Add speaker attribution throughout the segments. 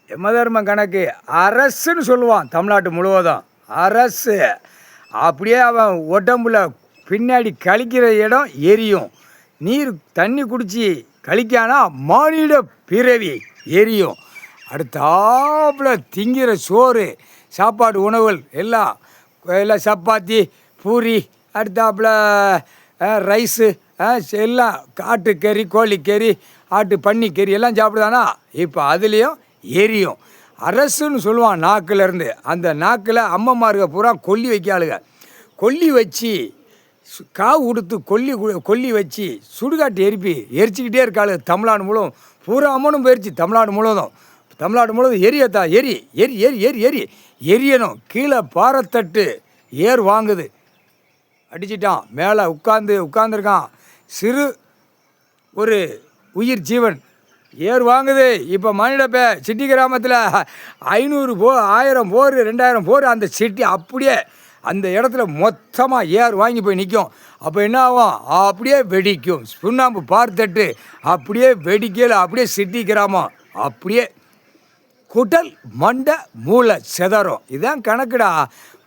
Speaker 1: யமதர்ம கணக்கு அரசுன்னு சொல்லுவான் தமிழ்நாட்டு முழுவதும். அரசு அப்படியே அவன் உடம்புல பின்னாடி கழிக்கிற இடம் எரியும். நீர் தண்ணி குடித்து கழிக்கானா மானிட பிறவி எரியும். அடுத்தாப்புல திங்கிற சோறு சாப்பாடு உணவுகள் எல்லாம் சப்பாத்தி பூரி, அடுத்தாப்புல ரைஸு எல்லாம் ஆட்டுக்கறி கோழிக்கறி ஆட்டு பன்னிக்கறி எல்லாம் சாப்பிடுதானா இப்போ அதுலேயும் எரியும். அரசுன்னு சொல்லுவான் நாக்கிலேருந்து. அந்த நாக்கில் அம்மம்மாருக பூரா கொல்லி வைக்காளுங்க. கொல்லி வச்சு காவு கொடுத்து கொல்லி வச்சு சுடுகாட்டு எரிச்சிக்கிட்டே இருக்காளுங்க. தமிழ்நாடு முழுவதும் பூரா அம்மனும் போயிடுச்சு. தமிழ்நாடு முழுவதும் எரியத்தா எரி எரி எரி எரி எரி எரியணும். கீழே பாரத்தட்டு ஏர் வாங்குது, அடிச்சிட்டான். மேலே உட்காந்துருக்கான் சிறு ஒரு உயிர் ஜீவன், ஏர் வாங்குது. இப்போ மணிடப்ப சிட்டி கிராமத்தில் 500 1000 போர் 2000 போர் அந்த சிட்டி அப்படியே அந்த இடத்துல மொத்தமாக ஏர் வாங்கி போய் நிற்கும். அப்போ என்ன ஆகும்? அப்படியே வெடிக்கும். சுண்ணாம்பு பார்த்தட்டு அப்படியே வெடிக்கல. அப்படியே சிட்டி கிராமம் அப்படியே குடல் மண்டை மூளை செதறும். இதுதான் கணக்குடா.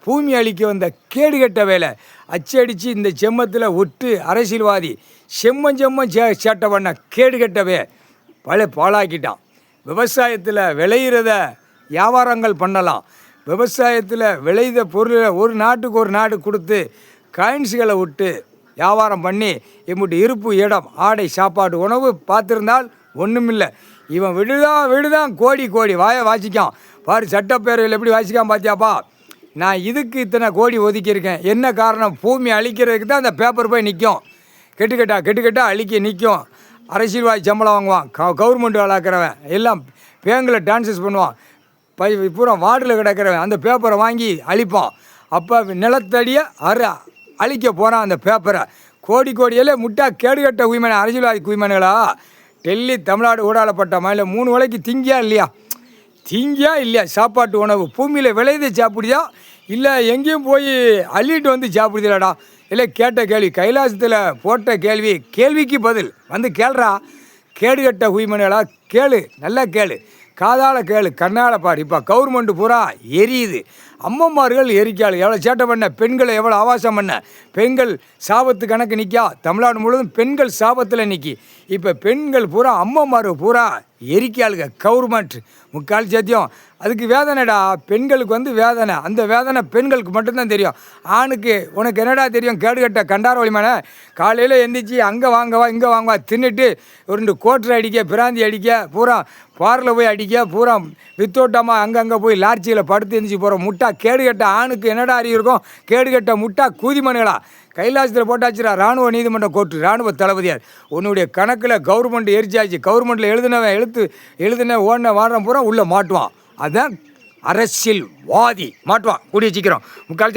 Speaker 1: பூமி அழிக்க வந்த கேடுகட்ட வேலை அச்சடித்து இந்த செம்மத்தில் விட்டு அரசியல்வாதி செம்ம சேட்டை பண்ண கேடுகட்டவே பாழாக்கிட்டான். விவசாயத்தில் விளையிறத வியாபாரங்கள் பண்ணலாம். விவசாயத்தில் விளைந்த பொருளை ஒரு நாட்டுக்கு ஒரு நாடு கொடுத்து காயின்ஸுகளை விட்டு வியாபாரம் பண்ணி இம்முட்டு இருப்பு இடம் ஆடை சாப்பாடு உணவு பார்த்துருந்தால் ஒன்றுமில்லை. இவன் விடுதான் கோடி வாயை வாசிக்கான் பாரு. சட்டப்பேரவையில் எப்படி வாசிக்கான் பார்த்தியாப்பா? நான் இதுக்கு இத்தனை கோடி ஒதுக்கியிருக்கேன். என்ன காரணம்? பூமி அழிக்கிறதுக்கு தான் அந்த பேப்பர் போய் நிற்கும். கெட்டுக்கட்டா அழிக்க நிற்கும். அரசியல்வாதி சம்பளம் வாங்குவான். கவர்மெண்ட் ஆளாக்கிறவன் எல்லாம் பேங்கில் டான்சஸ் பண்ணுவான். பூரா வார்டில் கிடக்கிறவன் அந்த பேப்பரை வாங்கி அழிப்பான். அப்போ நிலத்தடியை அழிக்க போகிறான் அந்த பேப்பரை. கோடியிலே முட்டா கேடுகட்ட உய்மனை அரசியல்வாதி குய்மனைகளா டெல்லி தமிழ்நாடு ஊடாலப்பட்ட மயில 3 வேளைக்கு திங்கியா இல்லையா சாப்பாட்டு உணவு பூமியில் விளையதை சாப்பிடுதா இல்லை எங்கேயும் போய் அள்ளிட்டு வந்து சாப்பிடுதில்லடா? இல்லை கேட்ட கேள்வி கைலாசத்தில் போட்ட கேள்விக்கு பதில் வந்து கேள்றா. கேடுகட்ட உய்மனைகளா கேளு, நல்லா கேளு, காதால் கேளு, கண்ணால் பாரு. இப்போ கவர்மெண்ட்டு பூரா எரியுது. அம்மம்மார்கள் எரிக்காள். எவ்வளோ சேட்டை பண்ண பெண்களை எவ்வளோ ஆபாசம் பண்ண பெண்கள் சாபத்து கணக்கு நிற்கா. தமிழ்நாடு முழுவதும் பெண்கள் சாபத்தில் நிற்கி. இப்போ பெண்கள் பூரா அம்மம்மார்கள் பூரா எரிக்காளுங்க. கவர்மெண்ட் முக்கால் சத்தியம். அதுக்கு வேதனைடா. பெண்களுக்கு வந்து வேதனை. அந்த வேதனை பெண்களுக்கு மட்டும்தான் தெரியும். ஆணுக்கு உனக்கு என்னடா தெரியும்? கேடுகட்ட கண்டார வழிமான காலையில் எந்திரிச்சு அங்கே வாங்கவா இங்கே வாங்கவா தின்னுட்டு 2 கோட்டரை அடிக்க பிராந்தி அடிக்க பூரா பாரில் போய் அடிக்க பூரா வித்தோட்டமாக அங்கங்கே போய் லார்ச்சியில் படுத்து எந்திரிச்சு போகிற முட்டா கேடுகட்ட ஆணுக்கு என்னடா அறிவு இருக்கும்? கேடுகட்ட முட்டா கூதிமணிகளா கைலாசத்தில் போட்டாச்சுரா. இராணுவ நீதிமன்ற கோர்ட்டு இராணுவ தளபதியார் உன்னுடைய கணக்கில் கவர்மெண்ட் எரிச்சாச்சு. கவர்மெண்ட்டில் எழுதின ஓடின வாடுற பூரா உள்ளே மாட்டுவான். அதுதான் அரசியல்வாதி மாட்டுவான். கூடிய சீக்கிரம் முக்கால்